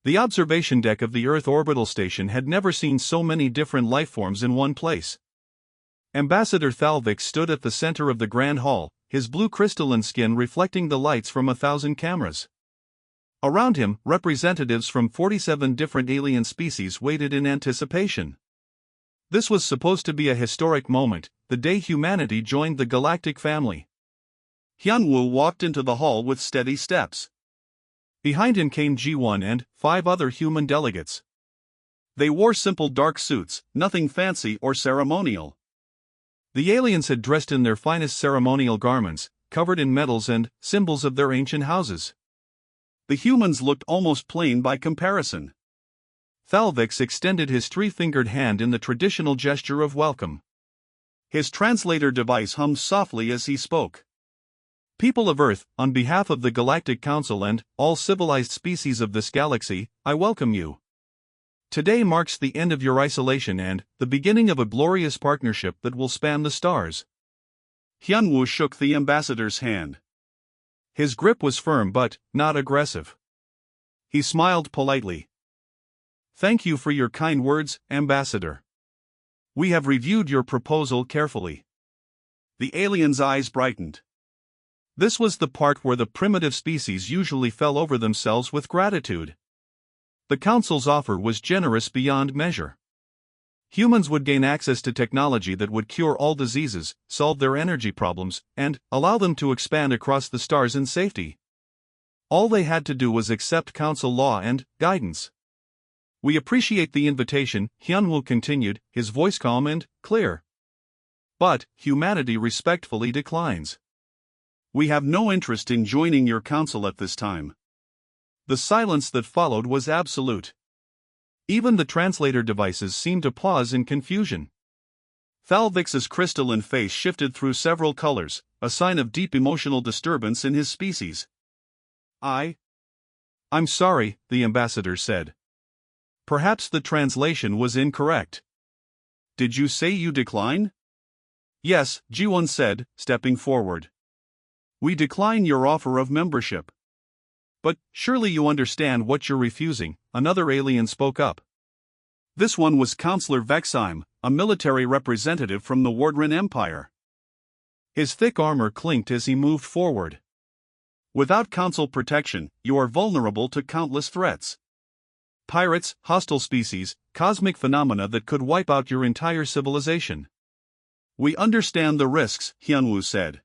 The observation deck of the Earth orbital station had never seen so many different lifeforms in one place. Ambassador Thalvik stood at the center of the Grand Hall, his blue crystalline skin reflecting the lights from 1,000 cameras. Around him, representatives from 47 different alien species waited in anticipation. This was supposed to be a historic moment, the day humanity joined the galactic family. Hyunwoo walked into the hall with steady steps. Behind him came Ji-won and 5 other human delegates. They wore simple dark suits, nothing fancy or ceremonial. The aliens had dressed in their finest ceremonial garments, covered in medals and symbols of their ancient houses. The humans looked almost plain by comparison. Thalvik extended his 3-fingered hand in the traditional gesture of welcome. His translator device hummed softly as he spoke. People of Earth, on behalf of the Galactic Council and all civilized species of this galaxy, I welcome you. Today marks the end of your isolation and the beginning of a glorious partnership that will span the stars. Hyunwoo shook the ambassador's hand. His grip was firm but not aggressive. He smiled politely. Thank you for your kind words, Ambassador. We have reviewed your proposal carefully. The alien's eyes brightened. This was the part where the primitive species usually fell over themselves with gratitude. The Council's offer was generous beyond measure. Humans would gain access to technology that would cure all diseases, solve their energy problems, and allow them to expand across the stars in safety. All they had to do was accept Council law and guidance. We appreciate the invitation, Hyunwoo continued, his voice calm and clear. But humanity respectfully declines. We have no interest in joining your council at this time. The silence that followed was absolute. Even the translator devices seemed to pause in confusion. Thalvik's crystalline face shifted through several colors, a sign of deep emotional disturbance in his species. I'm sorry, the ambassador said. Perhaps the translation was incorrect. Did you say you decline? Yes, Ji-won said, stepping forward. We decline your offer of membership. But surely you understand what you're refusing, another alien spoke up. This one was Counselor Vexheim, a military representative from the Wardren Empire. His thick armor clinked as he moved forward. Without council protection, you are vulnerable to countless threats. Pirates, hostile species, cosmic phenomena that could wipe out your entire civilization. We understand the risks, Hyunwoo said.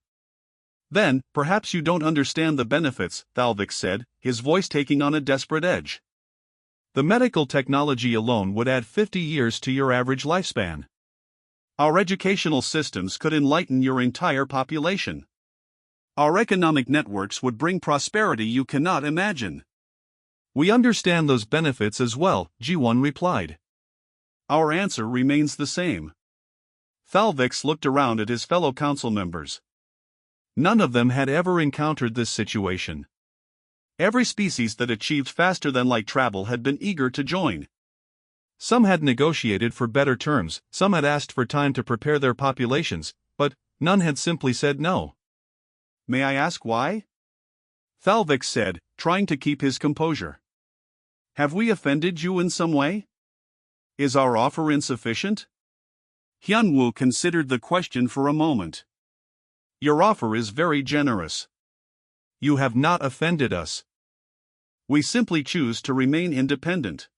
Then, perhaps you don't understand the benefits, Thalvik said, his voice taking on a desperate edge. The medical technology alone would add 50 years to your average lifespan. Our educational systems could enlighten your entire population. Our economic networks would bring prosperity you cannot imagine. We understand those benefits as well, Ji-won replied. Our answer remains the same. Thalvik looked around at his fellow council members. None of them had ever encountered this situation. Every species that achieved faster-than-light travel had been eager to join. Some had negotiated for better terms, some had asked for time to prepare their populations, but none had simply said no. May I ask why? Thalvik said, trying to keep his composure. Have we offended you in some way? Is our offer insufficient? Hyunwoo considered the question for a moment. Your offer is very generous. You have not offended us. We simply choose to remain independent.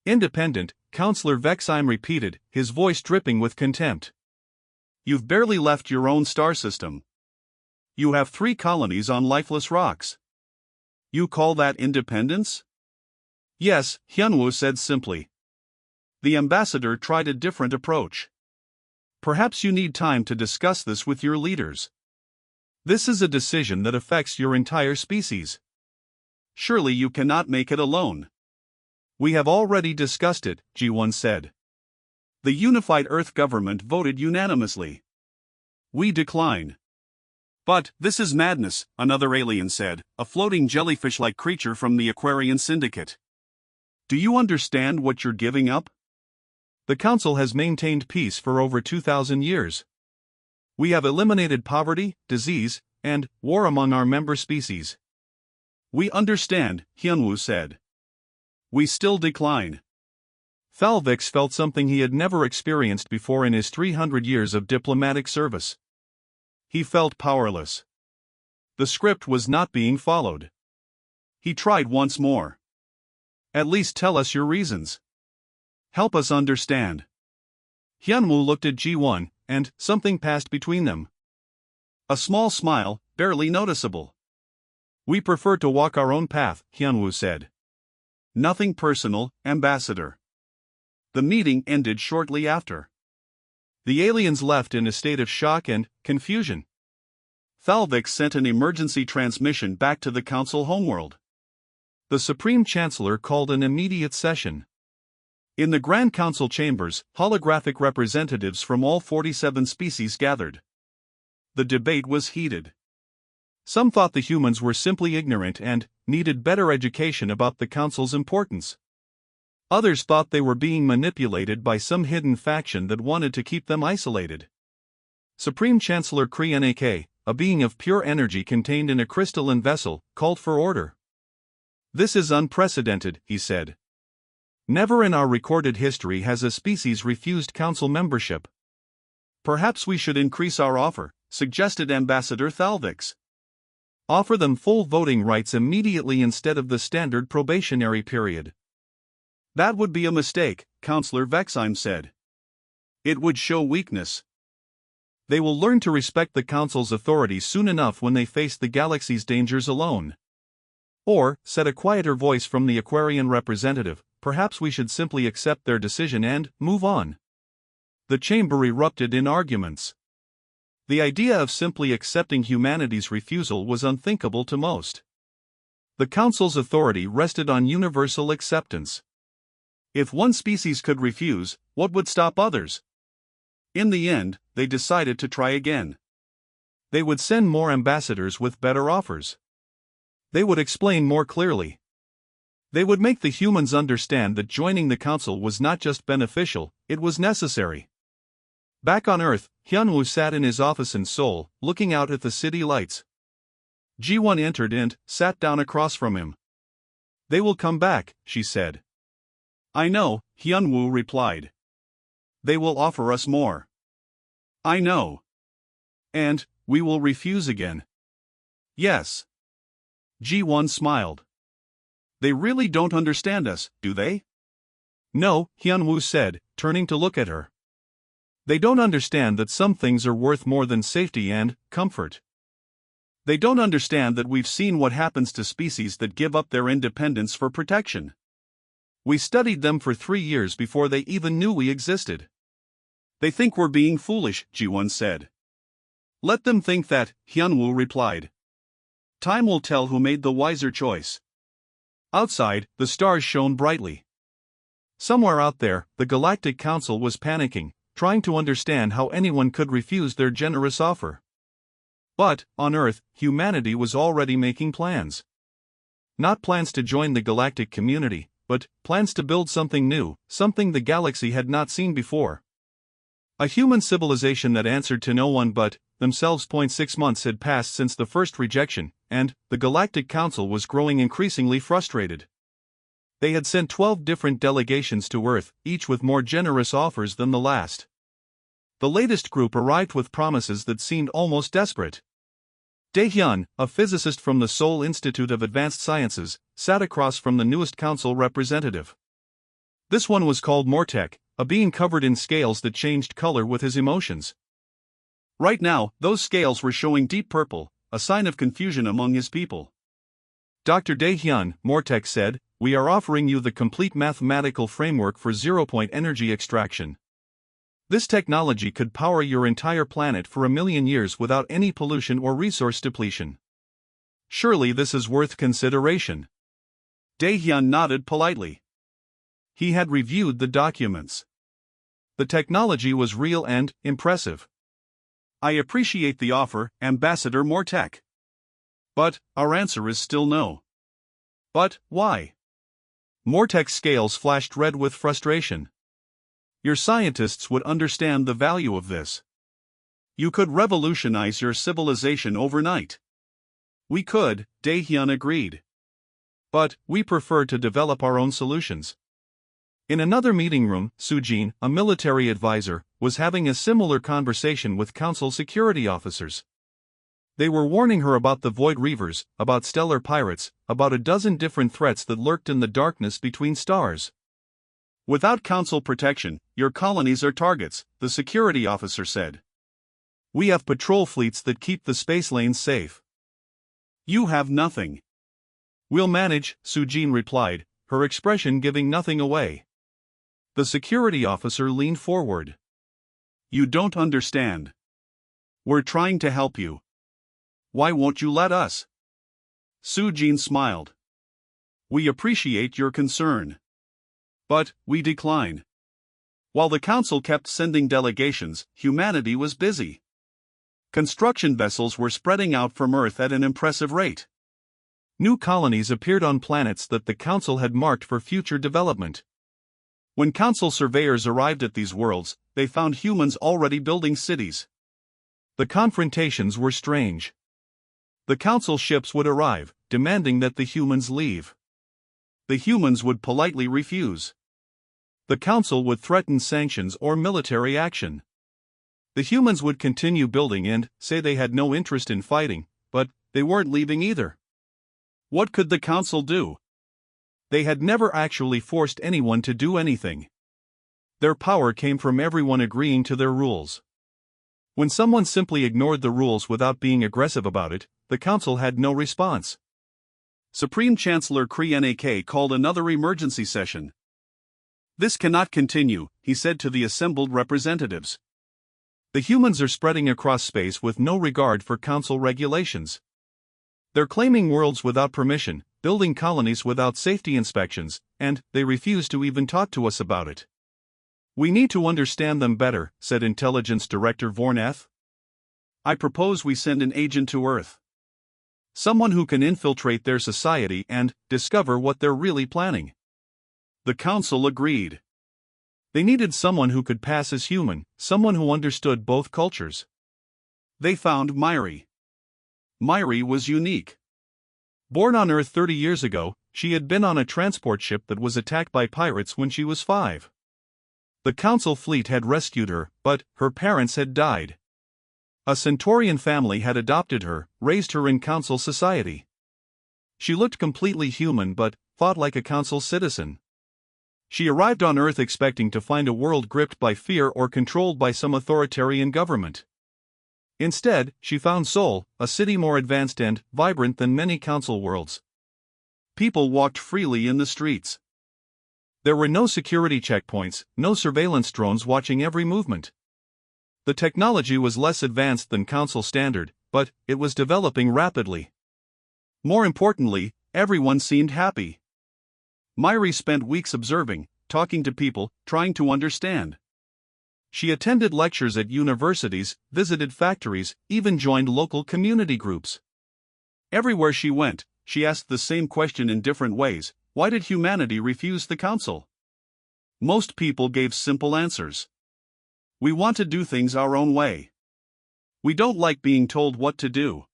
Independent, Counselor Vexheim repeated, his voice dripping with contempt. You've barely left your own star system. You have 3 colonies on lifeless rocks. You call that independence? Yes, Hyunwoo said simply. The ambassador tried a different approach. Perhaps you need time to discuss this with your leaders. This is a decision that affects your entire species. Surely you cannot make it alone. We have already discussed it, Ji-won said. The unified Earth government voted unanimously. We decline. But this is madness, another alien said, a floating jellyfish-like creature from the Aquarian Syndicate. Do you understand what you're giving up? The Council has maintained peace for over 2,000 years. We have eliminated poverty, disease, and war among our member species. We understand, Hyunwoo said. We still decline. Thalvix felt something he had never experienced before in his 300 years of diplomatic service. He felt powerless. The script was not being followed. He tried once more. At least tell us your reasons. Help us understand. Hyunwoo looked at Ji-won, and something passed between them. A small smile, barely noticeable. We prefer to walk our own path, Hyunwoo said. Nothing personal, Ambassador. The meeting ended shortly after. The aliens left in a state of shock and confusion. Thalvix sent an emergency transmission back to the Council homeworld. The Supreme Chancellor called an immediate session. In the Grand Council chambers, holographic representatives from all 47 species gathered. The debate was heated. Some thought the humans were simply ignorant and needed better education about the Council's importance. Others thought they were being manipulated by some hidden faction that wanted to keep them isolated. Supreme Chancellor Kree, a being of pure energy contained in a crystalline vessel, called for order. This is unprecedented, he said. Never in our recorded history has a species refused Council membership. Perhaps we should increase our offer, suggested Ambassador Thalvix. Offer them full voting rights immediately instead of the standard probationary period. That would be a mistake, Councillor Vexheim said. It would show weakness. They will learn to respect the Council's authority soon enough when they face the galaxy's dangers alone. Or, said a quieter voice from the Aquarian representative, perhaps we should simply accept their decision and move on. The chamber erupted in arguments. The idea of simply accepting humanity's refusal was unthinkable to most. The Council's authority rested on universal acceptance. If one species could refuse, what would stop others? In the end, they decided to try again. They would send more ambassadors with better offers. They would explain more clearly. They would make the humans understand that joining the Council was not just beneficial, it was necessary. Back on Earth, Hyunwoo sat in his office in Seoul, looking out at the city lights. Ji-won entered and sat down across from him. They will come back, she said. I know, Hyunwoo replied. They will offer us more. I know. And we will refuse again. Yes. Ji-won smiled. They really don't understand us, do they? No, Hyunwoo said, turning to look at her. They don't understand that some things are worth more than safety and comfort. They don't understand that we've seen what happens to species that give up their independence for protection. We studied them for 3 years before they even knew we existed. They think we're being foolish, Ji-won said. Let them think that, Hyunwoo replied. Time will tell who made the wiser choice. Outside, the stars shone brightly. Somewhere out there, the Galactic Council was panicking, trying to understand how anyone could refuse their generous offer. But, on Earth, humanity was already making plans. Not plans to join the galactic community, but plans to build something new, something the galaxy had not seen before. A human civilization that answered to no one but themselves. 6 months had passed since the first rejection, and the Galactic Council was growing increasingly frustrated. They had sent 12 different delegations to Earth, each with more generous offers than the last. The latest group arrived with promises that seemed almost desperate. Dae-hyun, a physicist from the Seoul Institute of Advanced Sciences, sat across from the newest council representative. This one was called Mortek, a being covered in scales that changed color with his emotions. Right now, those scales were showing deep purple, a sign of confusion among his people. Dr. Dae-hyun, Mortek said, we are offering you the complete mathematical framework for zero-point energy extraction. This technology could power your entire planet for 1,000,000 years without any pollution or resource depletion. Surely this is worth consideration. Dae-hyun nodded politely. He had reviewed the documents. The technology was real and impressive. I appreciate the offer, Ambassador Mortek. But our answer is still no. But why? Mortek's scales flashed red with frustration. Your scientists would understand the value of this. You could revolutionize your civilization overnight. We could, Dae-hyun agreed. But we prefer to develop our own solutions. In another meeting room, Sujin, a military advisor, was having a similar conversation with Council security officers. They were warning her about the Void Reavers, about stellar pirates, about a dozen different threats that lurked in the darkness between stars. Without Council protection, your colonies are targets, the security officer said. We have patrol fleets that keep the space lanes safe. You have nothing. We'll manage, Sujin replied, her expression giving nothing away. The security officer leaned forward. You don't understand. We're trying to help you. Why won't you let us? Sujin smiled. We appreciate your concern. But we decline. While the Council kept sending delegations, humanity was busy. Construction vessels were spreading out from Earth at an impressive rate. New colonies appeared on planets that the Council had marked for future development. When Council surveyors arrived at these worlds, they found humans already building cities. The confrontations were strange. The Council ships would arrive, demanding that the humans leave. The humans would politely refuse. The Council would threaten sanctions or military action. The humans would continue building and say they had no interest in fighting, but they weren't leaving either. What could the Council do? They had never actually forced anyone to do anything. Their power came from everyone agreeing to their rules. When someone simply ignored the rules without being aggressive about it, the Council had no response. Supreme Chancellor Kree Nak called another emergency session. This cannot continue, he said to the assembled representatives. The humans are spreading across space with no regard for Council regulations. They're claiming worlds without permission, building colonies without safety inspections, and they refuse to even talk to us about it. We need to understand them better, said Intelligence Director Vornath. I propose we send an agent to Earth. Someone who can infiltrate their society and discover what they're really planning. The Council agreed. They needed someone who could pass as human, someone who understood both cultures. They found Myri. Myri was unique. Born on Earth 30 years ago, she had been on a transport ship that was attacked by pirates when she was 5. The Council fleet had rescued her, but her parents had died. A Centaurian family had adopted her, raised her in Council society. She looked completely human but fought like a Council citizen. She arrived on Earth expecting to find a world gripped by fear or controlled by some authoritarian government. Instead, she found Sol, a city more advanced and vibrant than many Council worlds. People walked freely in the streets. There were no security checkpoints, no surveillance drones watching every movement. The technology was less advanced than Council standard, but it was developing rapidly. More importantly, everyone seemed happy. Myri spent weeks observing, talking to people, trying to understand. She attended lectures at universities, visited factories, even joined local community groups. Everywhere she went, she asked the same question in different ways: why did humanity refuse the Council? Most people gave simple answers. We want to do things our own way. We don't like being told what to do.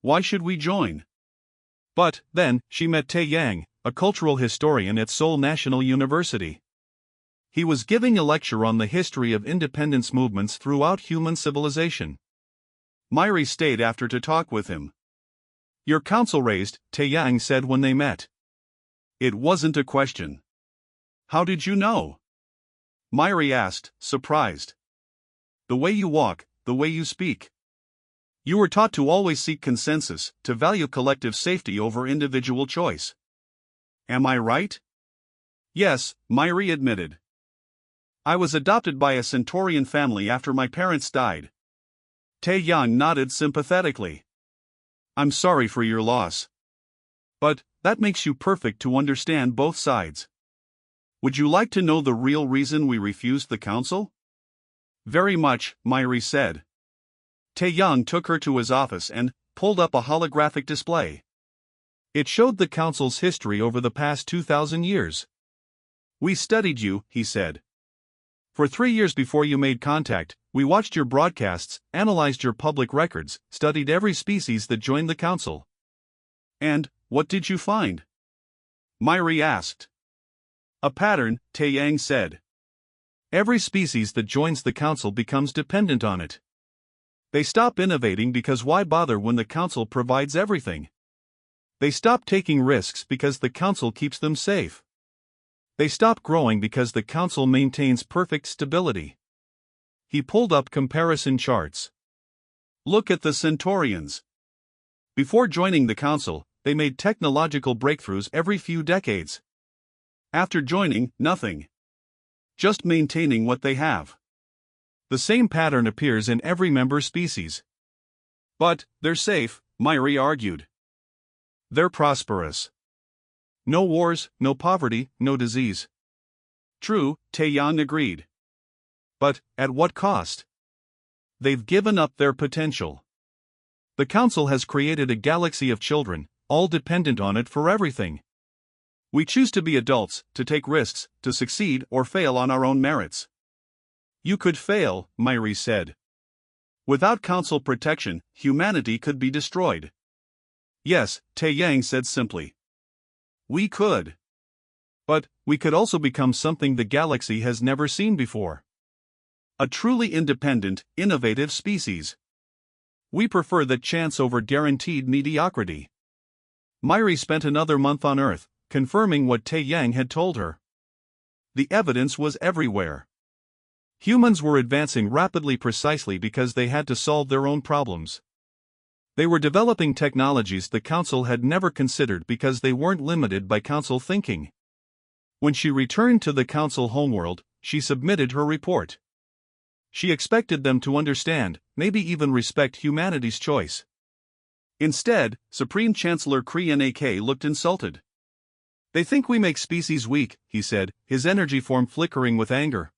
Why should we join? But then, she met Tae Yang, a cultural historian at Seoul National University. He was giving a lecture on the history of independence movements throughout human civilization. Myri stayed after to talk with him. Your Council raised, Tae Yang said when they met. It wasn't a question. How did you know? Myri asked, surprised. The way you walk, the way you speak. You were taught to always seek consensus, to value collective safety over individual choice. Am I right? Yes, Myri admitted. I was adopted by a Centaurian family after my parents died. Tae Yang nodded sympathetically. I'm sorry for your loss. But that makes you perfect to understand both sides. Would you like to know the real reason we refused the Council? Very much, Myri said. Tae Yang took her to his office and pulled up a holographic display. It showed the Council's history over the past 2,000 years. We studied you, he said. For 3 years before you made contact, we watched your broadcasts, analyzed your public records, studied every species that joined the Council. And what did you find? Myri asked. A pattern, Taeyang said. Every species that joins the council becomes dependent on it. They stop innovating because why bother when the council provides everything? They stop taking risks because the council keeps them safe. They stop growing because the council maintains perfect stability. He pulled up comparison charts. Look at the Centaurians. Before joining the council, they made technological breakthroughs every few decades. After joining, nothing. Just maintaining what they have. The same pattern appears in every member species. But, they're safe, Myri argued. They're prosperous. No wars, no poverty, no disease. True, Taeyang agreed. But, at what cost? They've given up their potential. The council has created a galaxy of children, all dependent on it for everything. We choose to be adults, to take risks, to succeed or fail on our own merits. You could fail, Myri said. Without council protection, humanity could be destroyed. Yes, Taeyang said simply. We could. But, we could also become something the galaxy has never seen before. A truly independent, innovative species. We prefer that chance over guaranteed mediocrity. Myri spent another month on Earth, confirming what Taeyang had told her. The evidence was everywhere. Humans were advancing rapidly precisely because they had to solve their own problems. They were developing technologies the Council had never considered because they weren't limited by Council thinking. When she returned to the Council homeworld, she submitted her report. She expected them to understand, maybe even respect humanity's choice. Instead, Supreme Chancellor Kree looked insulted. They think we make species weak, he said, his energy form flickering with anger.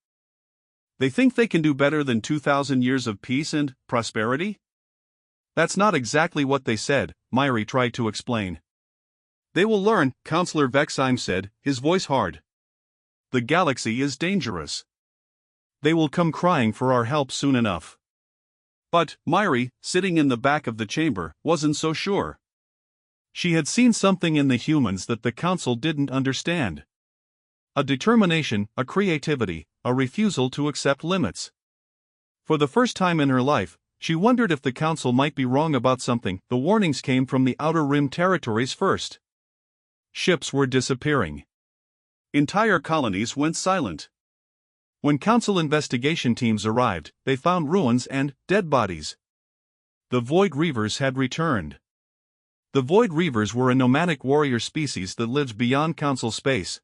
They think they can do better than 2,000 years of peace and prosperity? That's not exactly what they said, Myri tried to explain. They will learn, Councillor Vexheim said, his voice hard. The galaxy is dangerous. They will come crying for our help soon enough. But, Myri, sitting in the back of the chamber, wasn't so sure. She had seen something in the humans that the Council didn't understand. A determination, a creativity, a refusal to accept limits. For the first time in her life, she wondered if the Council might be wrong about something. The warnings came from the Outer Rim territories first. Ships were disappearing. Entire colonies went silent. When Council investigation teams arrived, they found ruins and dead bodies. The Void Reavers had returned. The Void Reavers were a nomadic warrior species that lived beyond Council space.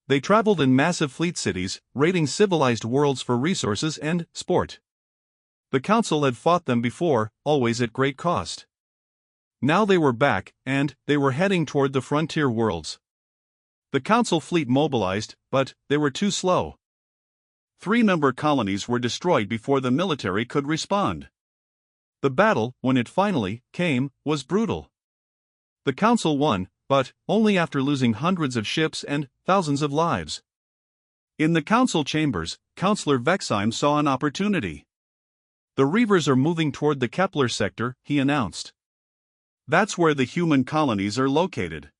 They traveled in massive fleet cities, raiding civilized worlds for resources and sport. The Council had fought them before, always at great cost. Now they were back, and they were heading toward the frontier worlds. The Council fleet mobilized, but they were too slow. 3-member colonies were destroyed before the military could respond. The battle, when it finally came, was brutal. The Council won, but only after losing hundreds of ships and thousands of lives. In the Council chambers, Councillor Vexheim saw an opportunity. The Reavers are moving toward the Kepler sector, he announced. That's where the human colonies are located.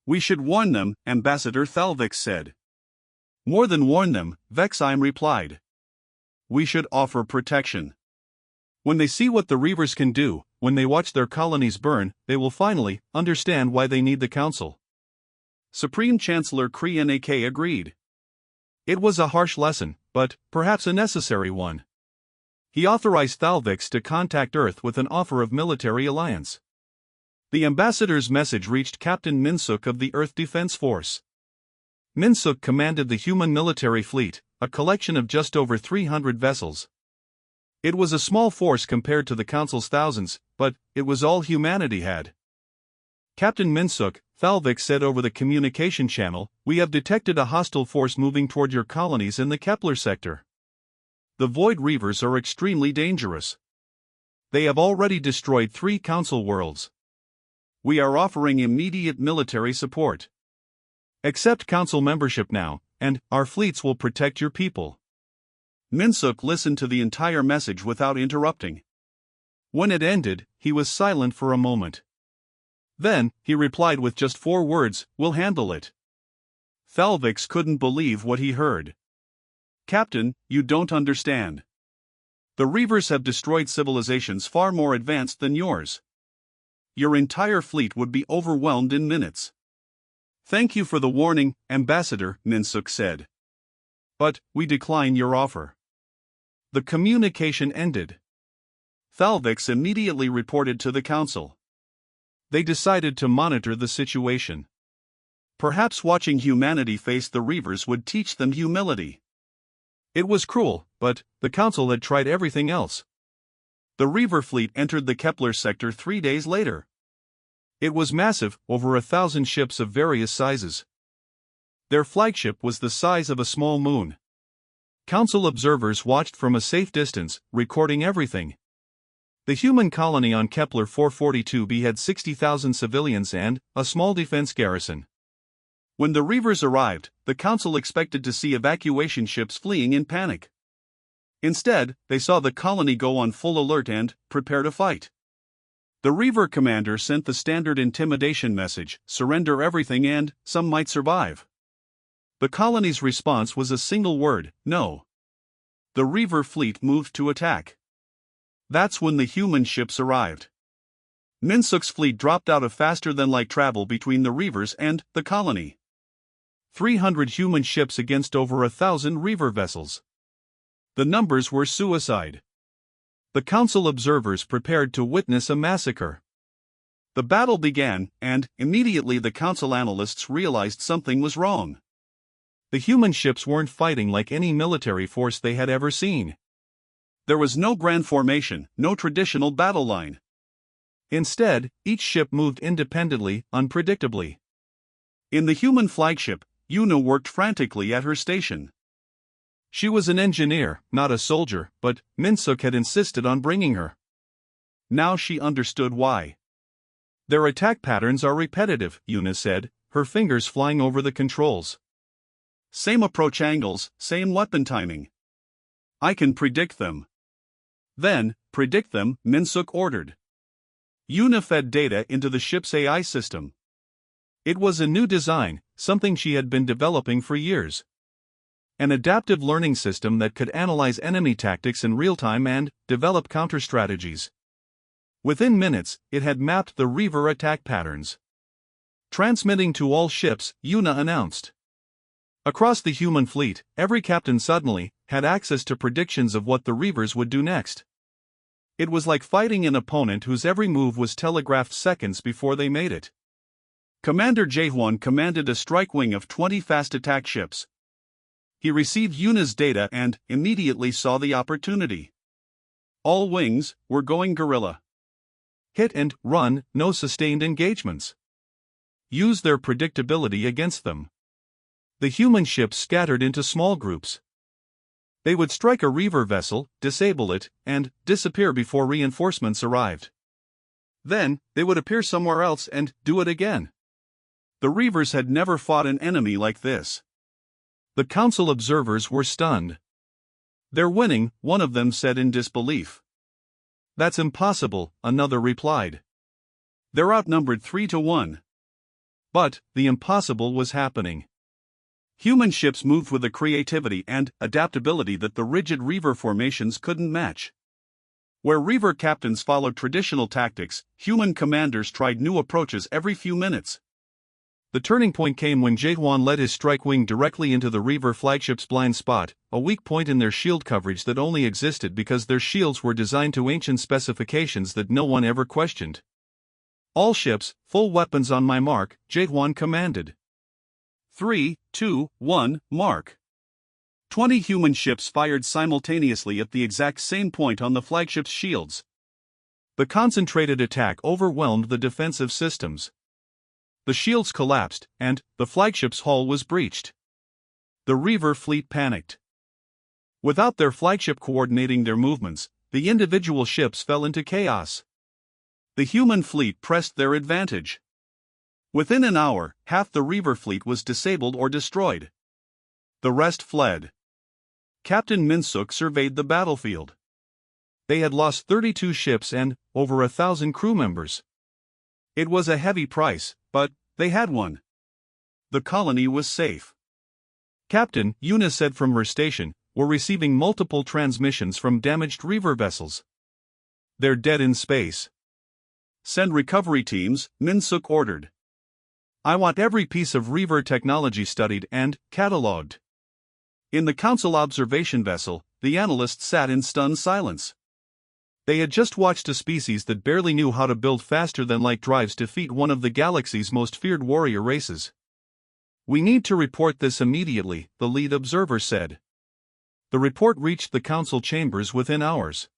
We should warn them, Ambassador Thalvik said. More than warn them, Vexheim replied. We should offer protection. When they see what the Reavers can do, when they watch their colonies burn, they will finally understand why they need the Council. Supreme Chancellor Kree agreed. It was a harsh lesson, but perhaps a necessary one. He authorized Thalvix to contact Earth with an offer of military alliance. The ambassador's message reached Captain Minsuk of the Earth Defense Force. Minsuk commanded the human military fleet, a collection of just over 300 vessels. It was a small force compared to the Council's thousands, but it was all humanity had. Captain Minsuk, Thalvik said over the communication channel, we have detected a hostile force moving toward your colonies in the Kepler sector. The Void Reavers are extremely dangerous. They have already destroyed 3 Council worlds. We are offering immediate military support. Accept Council membership now, and our fleets will protect your people. Minsuk listened to the entire message without interrupting. When it ended, he was silent for a moment. Then, he replied with just 4 words, "We'll handle it." Thalvix couldn't believe what he heard. "Captain, you don't understand. The Reavers have destroyed civilizations far more advanced than yours. Your entire fleet would be overwhelmed in minutes." "Thank you for the warning, Ambassador," Minsuk said. "But, we decline your offer." The communication ended. Thalvix immediately reported to the council. They decided to monitor the situation. Perhaps watching humanity face the Reavers would teach them humility. It was cruel, but the council had tried everything else. The Reaver fleet entered the Kepler sector 3 days later. It was massive, over 1,000 ships of various sizes. Their flagship was the size of a small moon. Council observers watched from a safe distance, recording everything. The human colony on Kepler 442b had 60,000 civilians and a small defense garrison. When the Reavers arrived, the council expected to see evacuation ships fleeing in panic. Instead, they saw the colony go on full alert and prepare to fight. The Reaver commander sent the standard intimidation message, "Surrender everything and some might survive." The colony's response was a single word, "No." The Reaver fleet moved to attack. That's when the human ships arrived. Minsuk's fleet dropped out of faster-than-light travel between the Reavers and the colony. 300 human ships against over 1,000 Reaver vessels. The numbers were suicide. The council observers prepared to witness a massacre. The battle began, and immediately the council analysts realized something was wrong. The human ships weren't fighting like any military force they had ever seen. There was no grand formation, no traditional battle line. Instead, each ship moved independently, unpredictably. In the human flagship, Yuna worked frantically at her station. She was an engineer, not a soldier, but Minsuk had insisted on bringing her. Now she understood why. "Their attack patterns are repetitive," Yuna said, her fingers flying over the controls. "Same approach angles, same weapon timing. I can predict them." "Then, predict them," Minsuk ordered. Yuna fed data into the ship's AI system. It was a new design, something she had been developing for years. An adaptive learning system that could analyze enemy tactics in real time and develop counter-strategies. Within minutes, it had mapped the Reaver attack patterns. Transmitting to all ships, Yuna announced. Across the human fleet, every captain suddenly had access to predictions of what the Reavers would do next. It was like fighting an opponent whose every move was telegraphed seconds before they made it. Commander Jaehwan commanded a strike wing of 20 fast attack ships. He received Yuna's data and immediately saw the opportunity. All wings were going guerrilla. Hit and run, no sustained engagements. Use their predictability against them. The human ships scattered into small groups. They would strike a Reaver vessel, disable it, and disappear before reinforcements arrived. Then, they would appear somewhere else and do it again. The Reavers had never fought an enemy like this. The council observers were stunned. "They're winning," one of them said in disbelief. "That's impossible," another replied. "They're outnumbered 3-1. But, the impossible was happening. Human ships moved with a creativity and adaptability that the rigid Reaver formations couldn't match. Where Reaver captains followed traditional tactics, human commanders tried new approaches every few minutes. The turning point came when Jaehwan led his strike wing directly into the Reaver flagship's blind spot, a weak point in their shield coverage that only existed because their shields were designed to ancient specifications that no one ever questioned. "All ships, full weapons on my mark," Jaehwan commanded. 3, 2, 1, mark. 20 human ships fired simultaneously at the exact same point on the flagship's shields. The concentrated attack overwhelmed the defensive systems. The shields collapsed, and the flagship's hull was breached. The Reaver fleet panicked. Without their flagship coordinating their movements, the individual ships fell into chaos. The human fleet pressed their advantage. Within an hour, half the Reaver fleet was disabled or destroyed. The rest fled. Captain Minsuk surveyed the battlefield. They had lost 32 ships and over 1,000 crew members. It was a heavy price, but they had one. The colony was safe. Captain, Una said from her station, we're receiving multiple transmissions from damaged Reaver vessels. They're dead in space. Send recovery teams, Minsuk ordered. I want every piece of Reaver technology studied and catalogued. In the Council observation vessel, the analysts sat in stunned silence. They had just watched a species that barely knew how to build faster-than-light drives defeat one of the galaxy's most feared warrior races. We need to report this immediately, the lead observer said. The report reached the Council chambers within hours.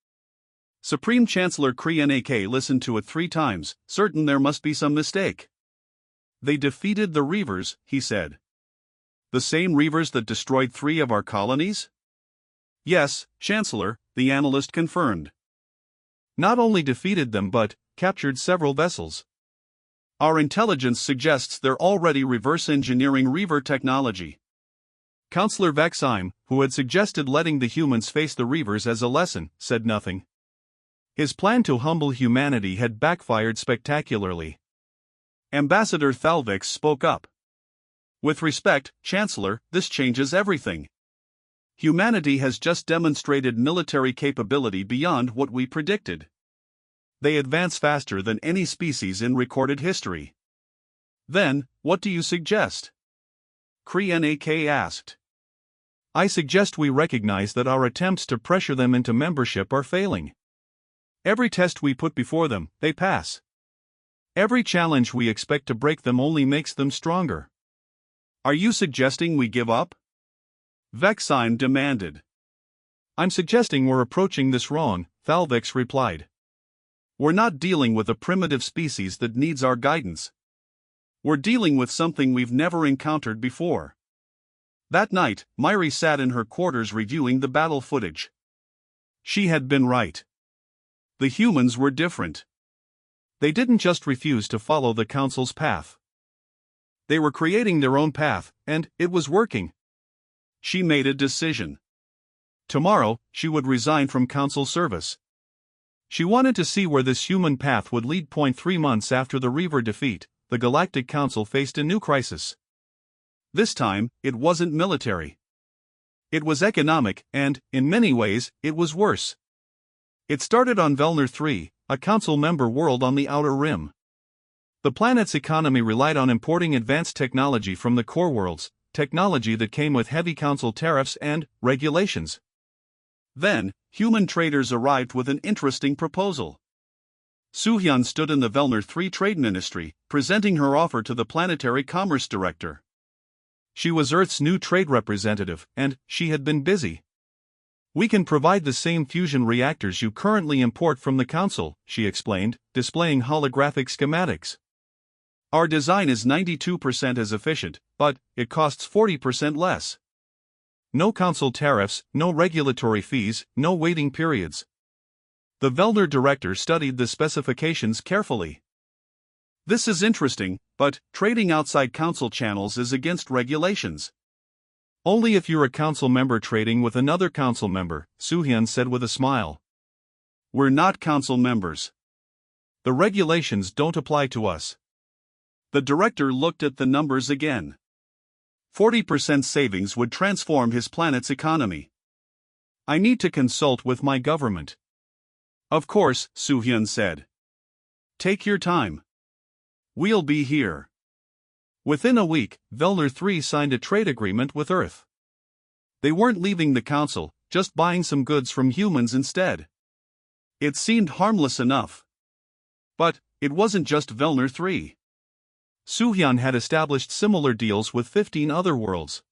Supreme Chancellor Kriak listened to it 3 times, certain there must be some mistake. They defeated the Reavers, he said. The same Reavers that destroyed 3 of our colonies? Yes, Chancellor, the analyst confirmed. Not only defeated them but captured several vessels. Our intelligence suggests they're already reverse engineering Reaver technology. Councillor Vexheim, who had suggested letting the humans face the Reavers as a lesson, said nothing. His plan to humble humanity had backfired spectacularly. Ambassador Thalvix spoke up. With respect, Chancellor, this changes everything. Humanity has just demonstrated military capability beyond what we predicted. They advance faster than any species in recorded history. Then, what do you suggest? Kriak asked. I suggest we recognize that our attempts to pressure them into membership are failing. Every test we put before them, they pass. Every challenge we expect to break them only makes them stronger. Are you suggesting we give up? Vexheim demanded. I'm suggesting we're approaching this wrong, Thalvix replied. We're not dealing with a primitive species that needs our guidance. We're dealing with something we've never encountered before. That night, Myri sat in her quarters reviewing the battle footage. She had been right. The humans were different. They didn't just refuse to follow the Council's path. They were creating their own path, and it was working. She made a decision. Tomorrow, she would resign from Council service. She wanted to see where this human path would lead. 3 months after the Reaver defeat, the Galactic Council faced a new crisis. This time, it wasn't military. It was economic, and, in many ways, it was worse. It started on Velnir 3, a Council member world on the Outer Rim. The planet's economy relied on importing advanced technology from the core worlds, technology that came with heavy Council tariffs and regulations. Then, human traders arrived with an interesting proposal. Suhyun stood in the Velnir 3 Trade Ministry, presenting her offer to the Planetary Commerce Director. She was Earth's new trade representative, and she had been busy. We can provide the same fusion reactors you currently import from the Council, she explained, displaying holographic schematics. Our design is 92% as efficient, but it costs 40% less. No Council tariffs, no regulatory fees, no waiting periods. The Velnir director studied the specifications carefully. This is interesting, but trading outside Council channels is against regulations. Only if you're a Council member trading with another Council member, Suhyun said with a smile. We're not Council members. The regulations don't apply to us. The director looked at the numbers again. 40% savings would transform his planet's economy. I need to consult with my government. Of course, Suhyun said. Take your time. We'll be here. Within a week, Velnir 3 signed a trade agreement with Earth. They weren't leaving the Council, just buying some goods from humans instead. It seemed harmless enough. But it wasn't just Velnir 3. Suhyun had established similar deals with 15 other worlds.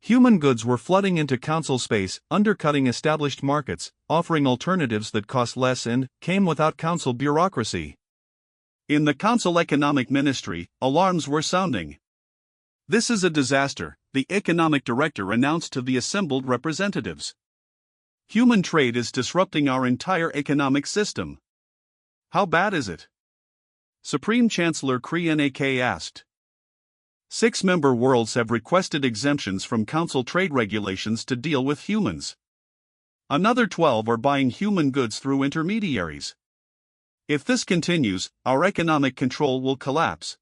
Human goods were flooding into Council space, undercutting established markets, offering alternatives that cost less and came without Council bureaucracy. In the Council Economic Ministry, alarms were sounding. This is a disaster, the economic director announced to the assembled representatives. Human trade is disrupting our entire economic system. How bad is it? Supreme Chancellor Kriak asked. 6 member worlds have requested exemptions from Council trade regulations to deal with humans. Another 12 are buying human goods through intermediaries. If this continues, our economic control will collapse.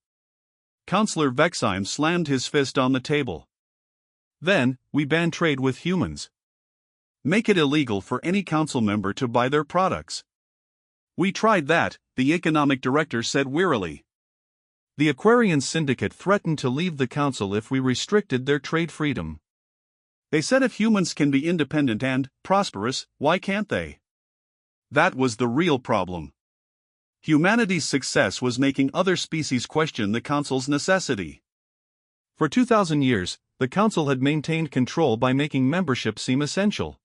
Councillor Vexheim slammed his fist on the table. Then, we ban trade with humans. Make it illegal for any council member to buy their products. We tried that, the economic director said wearily. The Aquarian Syndicate threatened to leave the council if we restricted their trade freedom. They said if humans can be independent and prosperous, why can't they? That was the real problem. Humanity's success was making other species question the council's necessity. For 2,000 years, the council had maintained control by making membership seem essential.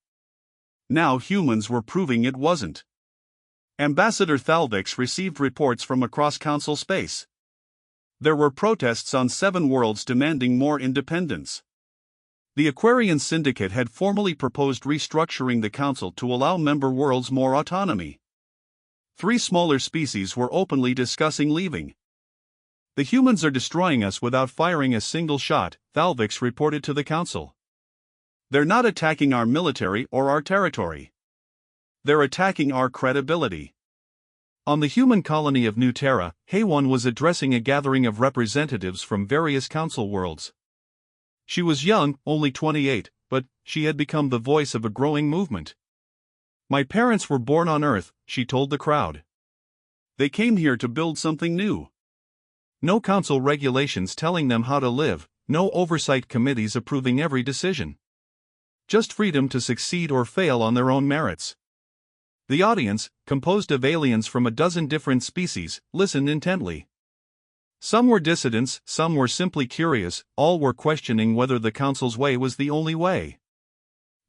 Now humans were proving it wasn't. Ambassador Thalvix received reports from across council space. There were protests on 7 worlds demanding more independence. The Aquarian Syndicate had formally proposed restructuring the council to allow member worlds more autonomy. 3 smaller species were openly discussing leaving. The humans are destroying us without firing a single shot, Thalvix reported to the council. They're not attacking our military or our territory. They're attacking our credibility. On the human colony of New Terra, Haywan was addressing a gathering of representatives from various council worlds. She was young, only 28, but she had become the voice of a growing movement. My parents were born on Earth, she told the crowd. They came here to build something new. No council regulations telling them how to live, no oversight committees approving every decision. Just freedom to succeed or fail on their own merits. The audience, composed of aliens from a dozen different species, listened intently. Some were dissidents, some were simply curious, all were questioning whether the council's way was the only way.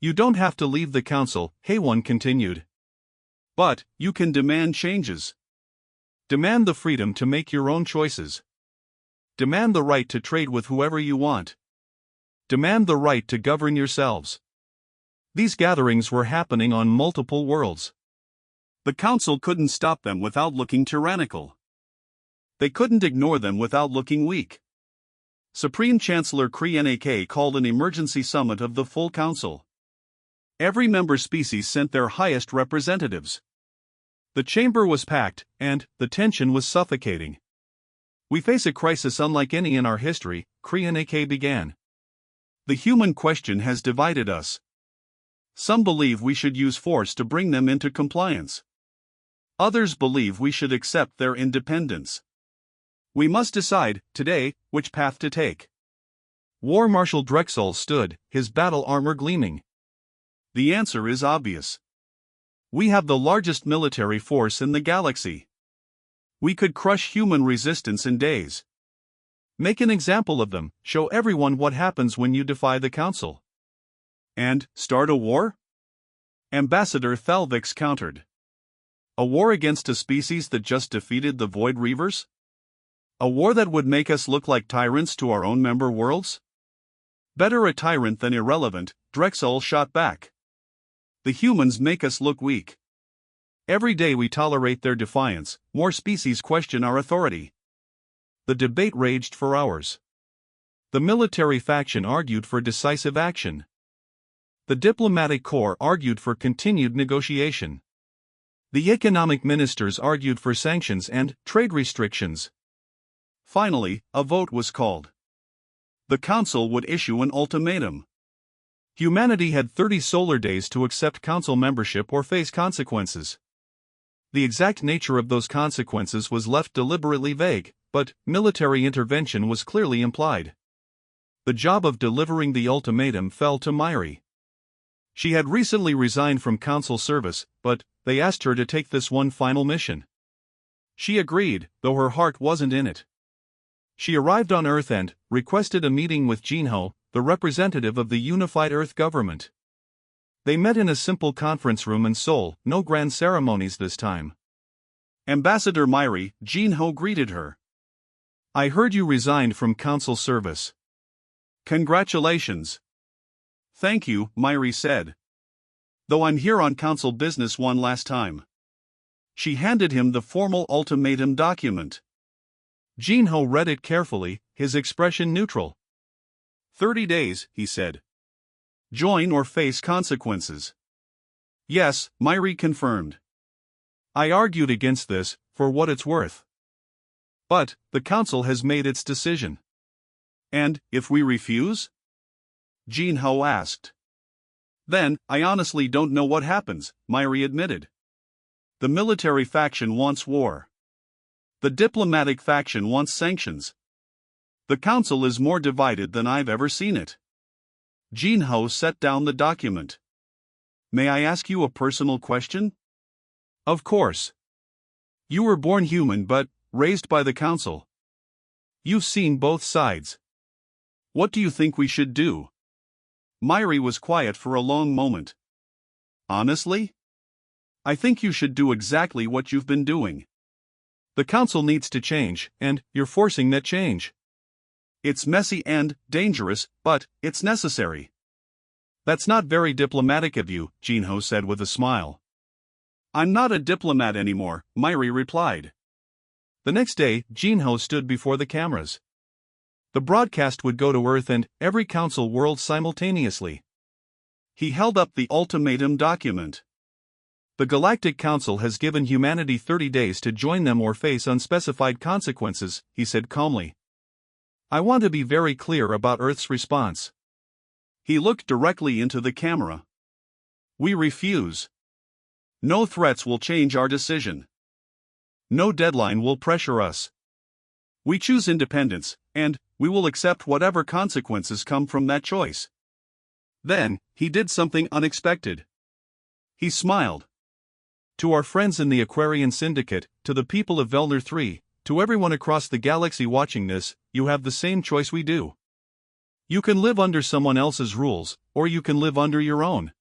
You don't have to leave the council, Haywan continued. But, you can demand changes. Demand the freedom to make your own choices. Demand the right to trade with whoever you want. Demand the right to govern yourselves. These gatherings were happening on multiple worlds. The council couldn't stop them without looking tyrannical. They couldn't ignore them without looking weak. Supreme Chancellor Kree called an emergency summit of the full council. Every member species sent their highest representatives. The chamber was packed, and the tension was suffocating. We face a crisis unlike any in our history, Kree began. The human question has divided us. Some believe we should use force to bring them into compliance. Others believe we should accept their independence. We must decide, today, which path to take. War Marshal Drexel stood, his battle armor gleaming. The answer is obvious. We have the largest military force in the galaxy. We could crush human resistance in days. Make an example of them, show everyone what happens when you defy the council. And, start a war? Ambassador Thalvix countered. A war against a species that just defeated the Void Reavers? A war that would make us look like tyrants to our own member worlds? Better a tyrant than irrelevant, Drexel shot back. The humans make us look weak. Every day we tolerate their defiance, more species question our authority. The debate raged for hours. The military faction argued for decisive action. The diplomatic corps argued for continued negotiation. The economic ministers argued for sanctions and trade restrictions. Finally, a vote was called. The council would issue an ultimatum. Humanity had 30 solar days to accept council membership or face consequences. The exact nature of those consequences was left deliberately vague, but military intervention was clearly implied. The job of delivering the ultimatum fell to Myri. She had recently resigned from council service, but they asked her to take this one final mission. She agreed, though her heart wasn't in it. She arrived on Earth and requested a meeting with Jinho, the representative of the unified Earth government. They met in a simple conference room in Seoul, no grand ceremonies this time. Ambassador Myri, Jinho greeted her. I heard you resigned from council service. Congratulations. Thank you, Myri said. Though I'm here on council business one last time. She handed him the formal ultimatum document. Jinho read it carefully, his expression neutral. 30 days, he said. Join or face consequences. Yes, Myri confirmed. I argued against this, for what it's worth. But, the Council has made its decision. And, if we refuse? Jin Ho asked. Then, I honestly don't know what happens, Myri admitted. The military faction wants war. The diplomatic faction wants sanctions. The Council is more divided than I've ever seen it. Jin Ho set down the document. May I ask you a personal question? Of course. You were born human but raised by the Council. You've seen both sides. What do you think we should do? Myri was quiet for a long moment. Honestly? I think you should do exactly what you've been doing. The Council needs to change, and you're forcing that change. It's messy and dangerous, but it's necessary. That's not very diplomatic of you, Jin Ho said with a smile. I'm not a diplomat anymore, Myri replied. The next day, Jin Ho stood before the cameras. The broadcast would go to Earth and every Council world simultaneously. He held up the ultimatum document. The Galactic Council has given humanity 30 days to join them or face unspecified consequences, he said calmly. I want to be very clear about Earth's response. He looked directly into the camera. We refuse. No threats will change our decision. No deadline will pressure us. We choose independence, and we will accept whatever consequences come from that choice. Then, he did something unexpected. He smiled. To our friends in the Aquarian Syndicate, to the people of Velner 3, to everyone across the galaxy watching this, you have the same choice we do. You can live under someone else's rules, or you can live under your own.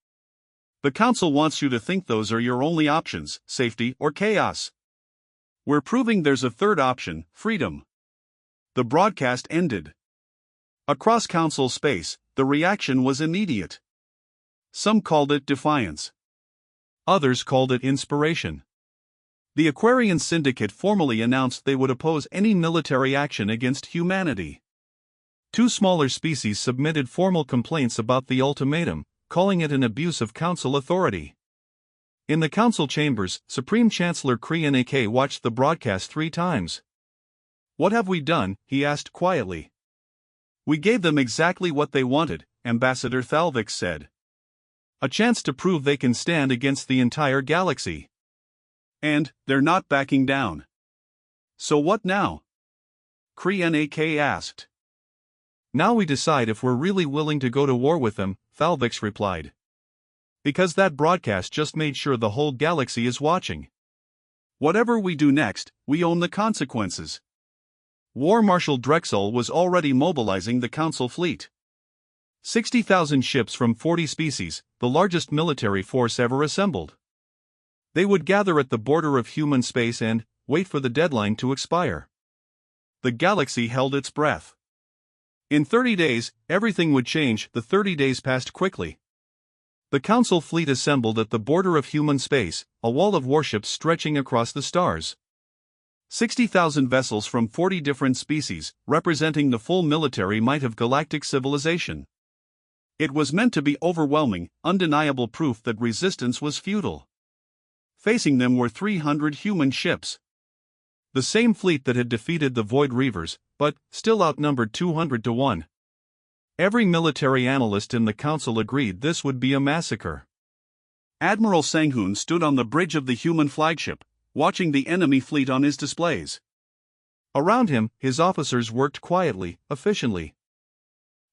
The Council wants you to think those are your only options, safety or chaos. We're proving there's a third option, freedom. The broadcast ended. Across Council space, the reaction was immediate. Some called it defiance. Others called it inspiration. The Aquarian Syndicate formally announced they would oppose any military action against humanity. Two smaller species submitted formal complaints about the ultimatum, calling it an abuse of Council authority. In the Council chambers, Supreme Chancellor Krian AK watched the broadcast 3 times. What have we done? He asked quietly. We gave them exactly what they wanted, Ambassador Thalvik said. A chance to prove they can stand against the entire galaxy. And they're not backing down. So what now? Krian AK asked. Now we decide if we're really willing to go to war with them, Thalvik replied. Because that broadcast just made sure the whole galaxy is watching. Whatever we do next, we own the consequences. War Marshal Drexel was already mobilizing the Council fleet. 60,000 ships from 40 species, the largest military force ever assembled. They would gather at the border of human space and wait for the deadline to expire. The galaxy held its breath. In 30 days, everything would change. The 30 days passed quickly. The Council fleet assembled at the border of human space, a wall of warships stretching across the stars. 60,000 vessels from 40 different species, representing the full military might of galactic civilization. It was meant to be overwhelming, undeniable proof that resistance was futile. Facing them were 300 human ships. The same fleet that had defeated the Void Reavers, but still outnumbered 200 to 1. Every military analyst in the Council agreed this would be a massacre. Admiral Sanghoon stood on the bridge of the human flagship, watching the enemy fleet on his displays. Around him, his officers worked quietly, efficiently.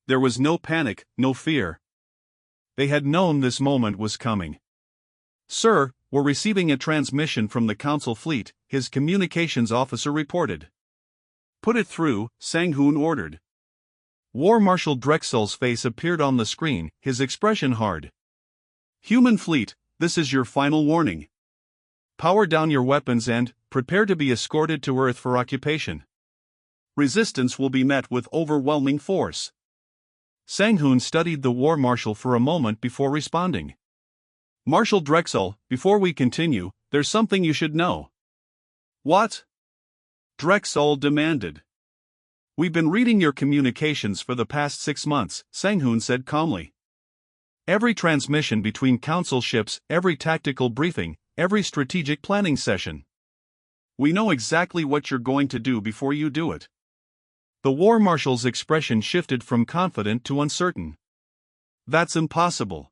There was no panic, no fear. They had known this moment was coming. Sir, we're receiving a transmission from the Council fleet, his communications officer reported. Put it through, Sanghoon ordered. War Marshal Drexel's face appeared on the screen, his expression hard. Human fleet, this is your final warning. Power down your weapons and prepare to be escorted to Earth for occupation. Resistance will be met with overwhelming force. Sanghoon studied the War Marshal for a moment before responding. Marshal Drexel, before we continue, there's something you should know. What? Drexel demanded. We've been reading your communications for the past 6 months, Sanghoon said calmly. Every transmission between Council ships, every tactical briefing, every strategic planning session. We know exactly what you're going to do before you do it. The War Marshal's expression shifted from confident to uncertain. That's impossible.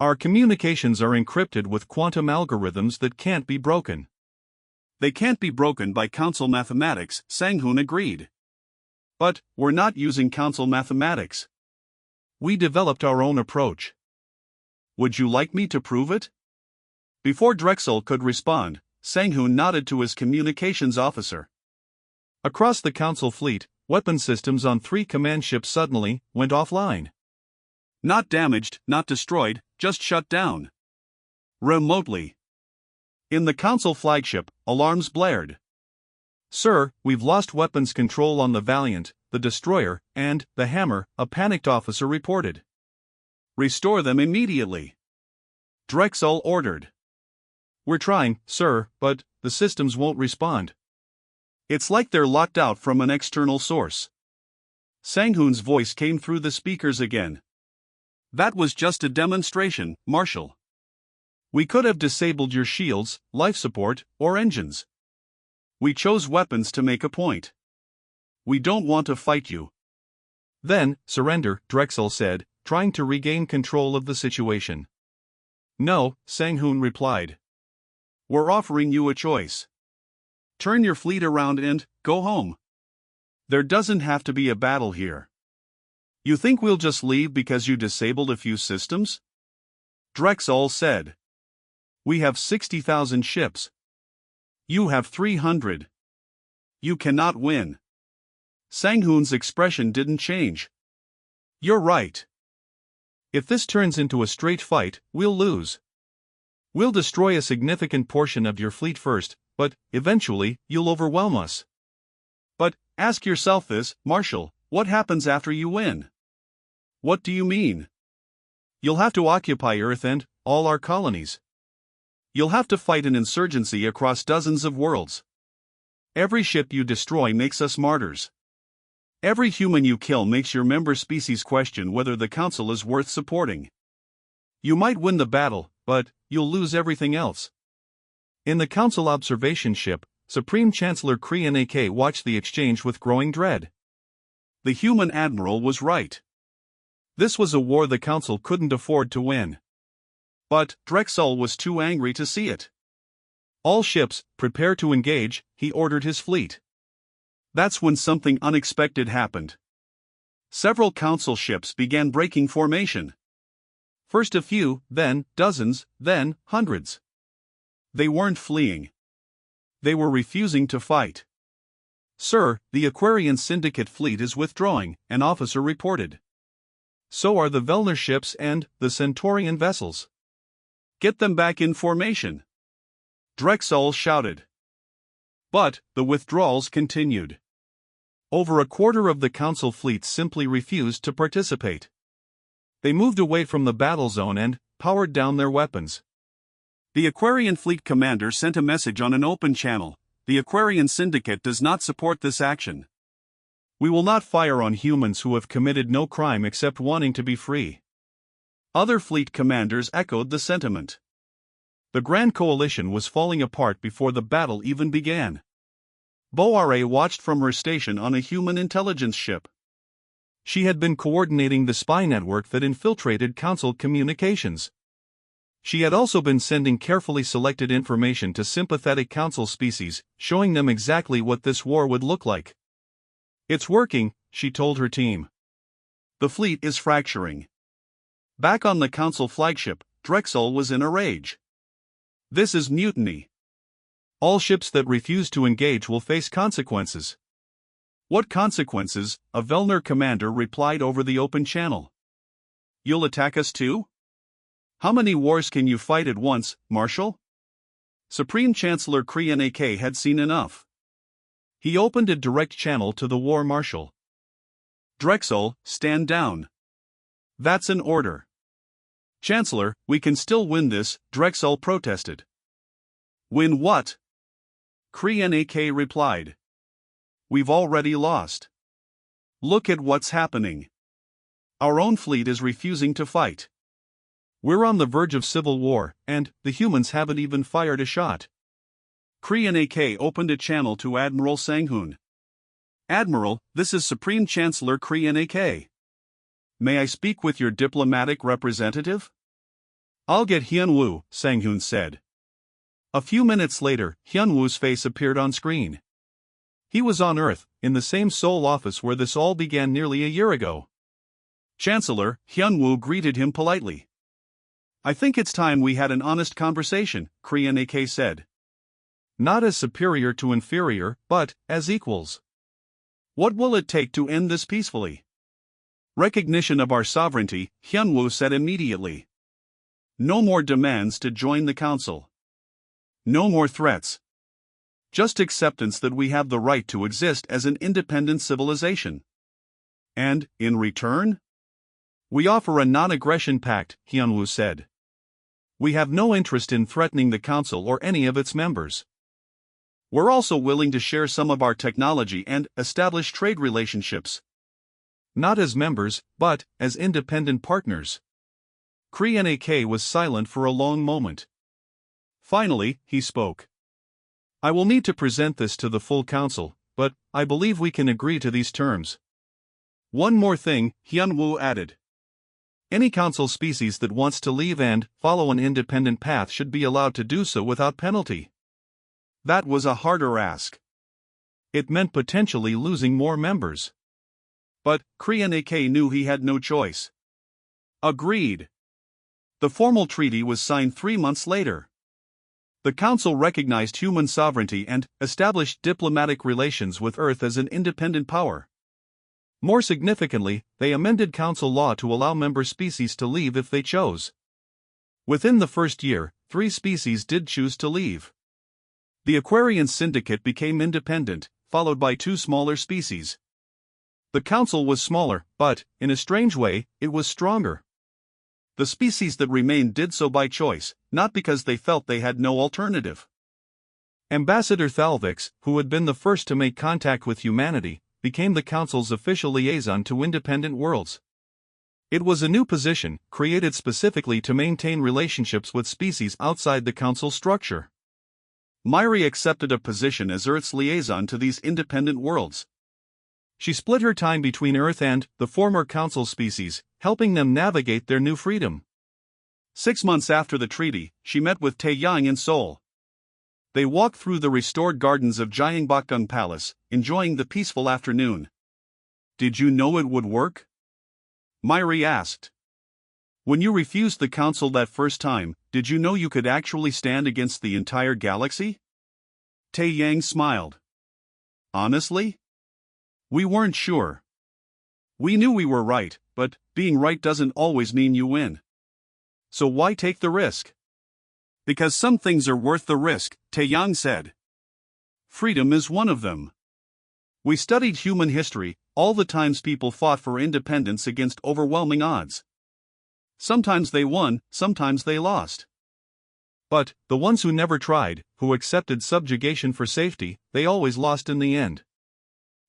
Our communications are encrypted with quantum algorithms that can't be broken. They can't be broken by Council mathematics, Sang-hoon agreed. But, we're not using Council mathematics. We developed our own approach. Would you like me to prove it? Before Drexel could respond, Sang-hoon nodded to his communications officer. Across the Council fleet, weapon systems on 3 command ships suddenly went offline. Not damaged, not destroyed, just shut down. Remotely. In the Council flagship, alarms blared. Sir, we've lost weapons control on the Valiant, the Destroyer, and the Hammer, a panicked officer reported. Restore them immediately. Drexel ordered. We're trying, sir, but the systems won't respond. It's like they're locked out from an external source. Sang-hoon's voice came through the speakers again. That was just a demonstration, Marshal. We could have disabled your shields, life support, or engines. We chose weapons to make a point. We don't want to fight you. Then, surrender, Drexel said, trying to regain control of the situation. No, Sang-hoon replied. We're offering you a choice. Turn your fleet around and go home. There doesn't have to be a battle here. You think we'll just leave because you disabled a few systems? Drexel said. We have 60,000 ships. You have 300. You cannot win. Sang-hoon's expression didn't change. You're right. If this turns into a straight fight, we'll lose. We'll destroy a significant portion of your fleet first, but, eventually, you'll overwhelm us. But, ask yourself this, Marshal, what happens after you win? What do you mean? You'll have to occupy Earth and all our colonies. You'll have to fight an insurgency across dozens of worlds. Every ship you destroy makes us martyrs. Every human you kill makes your member species question whether the Council is worth supporting. You might win the battle, but you'll lose everything else. In the Council observation ship, Supreme Chancellor Krian AK watched the exchange with growing dread. The human admiral was right. This was a war the Council couldn't afford to win. But Drexel was too angry to see it. All ships, prepare to engage, he ordered his fleet. That's when something unexpected happened. Several Council ships began breaking formation. First a few, then dozens, then hundreds. They weren't fleeing. They were refusing to fight. Sir, the Aquarian Syndicate fleet is withdrawing, an officer reported. So are the Velner ships and the Centaurian vessels. Get them back in formation. Drexel shouted. But the withdrawals continued. Over a quarter of the Council fleet simply refused to participate. They moved away from the battle zone and powered down their weapons. The Aquarian Fleet commander sent a message on an open channel. The Aquarian Syndicate does not support this action. We will not fire on humans who have committed no crime except wanting to be free. Other fleet commanders echoed the sentiment. The Grand Coalition was falling apart before the battle even began. Boare watched from her station on a human intelligence ship. She had been coordinating the spy network that infiltrated Council communications. She had also been sending carefully selected information to sympathetic Council species, showing them exactly what this war would look like. It's working, she told her team. The fleet is fracturing. Back on the Council flagship, Drexel was in a rage. This is mutiny. All ships that refuse to engage will face consequences. What consequences? A Velner commander replied over the open channel. You'll attack us too? How many wars can you fight at once, Marshal? Supreme Chancellor Krian AK had seen enough. He opened a direct channel to the War Marshal. Drexel, stand down. That's an order. Chancellor, we can still win this, Drexel protested. Win what? Krian AK replied. We've already lost. Look at what's happening. Our own fleet is refusing to fight. We're on the verge of civil war, and the humans haven't even fired a shot. Krian AK opened a channel to Admiral Sang-hoon. Admiral, this is Supreme Chancellor Krian AK. May I speak with your diplomatic representative? I'll get Hyun-woo, Sang-hoon said. A few minutes later, Hyun-woo's face appeared on screen. He was on Earth, in the same Seoul office where this all began nearly a year ago. Chancellor, Hyun-woo greeted him politely. I think it's time we had an honest conversation, Krian AK said. Not as superior to inferior, but as equals. What will it take to end this peacefully? Recognition of our sovereignty, Hyun-woo said immediately. No more demands to join the council. No more threats. Just acceptance that we have the right to exist as an independent civilization. And, in return? We offer a non-aggression pact, Hyun-woo said. We have no interest in threatening the council or any of its members. We're also willing to share some of our technology and establish trade relationships. Not as members, but as independent partners. Krian AK was silent for a long moment. Finally, he spoke. I will need to present this to the full council, but I believe we can agree to these terms. One more thing, Hyun-woo added. Any council species that wants to leave and follow an independent path should be allowed to do so without penalty. That was a harder ask. It meant potentially losing more members. But Krian AK knew he had no choice. Agreed. The formal treaty was signed 3 months later. The council recognized human sovereignty and established diplomatic relations with Earth as an independent power. More significantly, they amended council law to allow member species to leave if they chose. Within the first year, 3 species did choose to leave. The Aquarian Syndicate became independent, followed by 2 smaller species. The council was smaller, but, in a strange way, it was stronger. The species that remained did so by choice, not because they felt they had no alternative. Ambassador Thalvix, who had been the first to make contact with humanity, became the council's official liaison to independent worlds. It was a new position, created specifically to maintain relationships with species outside the council structure. Myri accepted a position as Earth's liaison to these independent worlds. She split her time between Earth and the former council species, helping them navigate their new freedom. 6 months after the treaty, she met with Taeyang in Seoul. They walked through the restored gardens of Gyeongbokgung Palace, enjoying the peaceful afternoon. Did you know it would work? Myri asked. When you refused the council that first time, did you know you could actually stand against the entire galaxy? Taeyang smiled. Honestly? We weren't sure. We knew we were right, but being right doesn't always mean you win. So why take the risk? Because some things are worth the risk, Taeyang said. Freedom is one of them. We studied human history, all the times people fought for independence against overwhelming odds. Sometimes they won, sometimes they lost. But, the ones who never tried, who accepted subjugation for safety, they always lost in the end.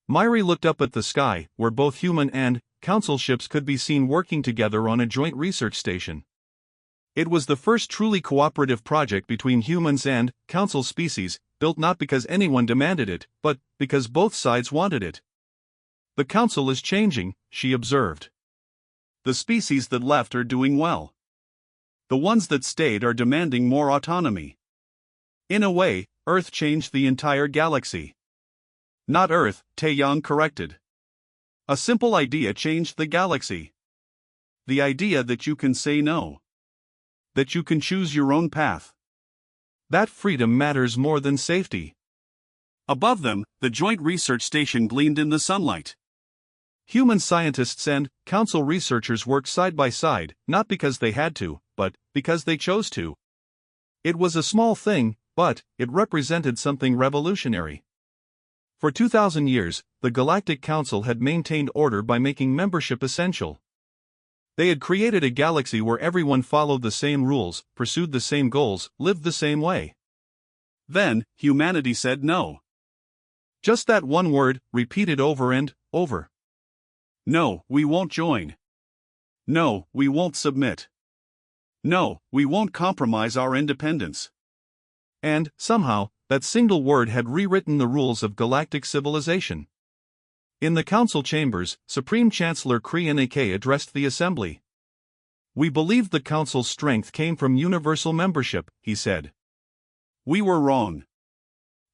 Myri looked up at the sky, where both human and council ships could be seen working together on a joint research station. It was the first truly cooperative project between humans and council species, built not because anyone demanded it, but because both sides wanted it. The council is changing, she observed. The species that left are doing well. The ones that stayed are demanding more autonomy. In a way, Earth changed the entire galaxy. Not Earth, Taeyang corrected. A simple idea changed the galaxy. The idea that you can say no. That you can choose your own path. That freedom matters more than safety. Above them, the joint research station gleamed in the sunlight. Human scientists and council researchers worked side by side, not because they had to, but because they chose to. It was a small thing, but it represented something revolutionary. For 2,000 years, the Galactic Council had maintained order by making membership essential. They had created a galaxy where everyone followed the same rules, pursued the same goals, lived the same way. Then, humanity said no. Just that one word, repeated over and over. No, we won't join. No, we won't submit. No, we won't compromise our independence. And, somehow, that single word had rewritten the rules of galactic civilization. In the council chambers, Supreme Chancellor Krianak addressed the assembly. "We believed the council's strength came from universal membership," he said. "We were wrong.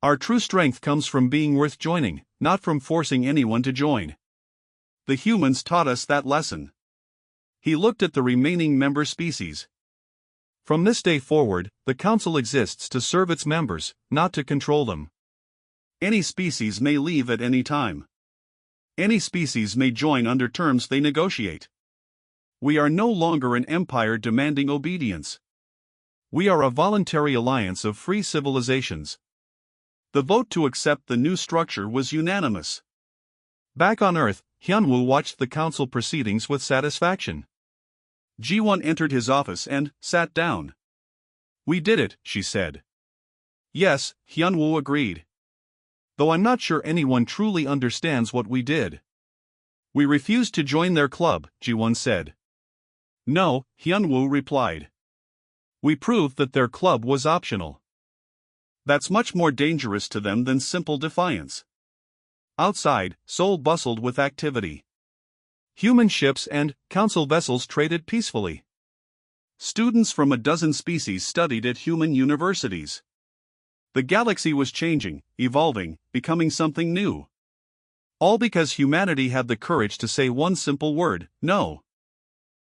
Our true strength comes from being worth joining, not from forcing anyone to join. The humans taught us that lesson." He looked at the remaining member species. "From this day forward, the council exists to serve its members, not to control them. Any species may leave at any time. Any species may join under terms they negotiate. We are no longer an empire demanding obedience. We are a voluntary alliance of free civilizations." The vote to accept the new structure was unanimous. Back on Earth, Hyunwoo watched the council proceedings with satisfaction. Ji-won entered his office and sat down. "We did it," she said. "Yes," Hyunwoo agreed. "Though I'm not sure anyone truly understands what we did." "We refused to join their club," Ji-won said. "No," Hyunwoo replied. "We proved that their club was optional." "That's much more dangerous to them than simple defiance." Outside, Seoul bustled with activity. Human ships and council vessels traded peacefully. Students from a dozen species studied at human universities. The galaxy was changing, evolving, becoming something new. All because humanity had the courage to say one simple word: no.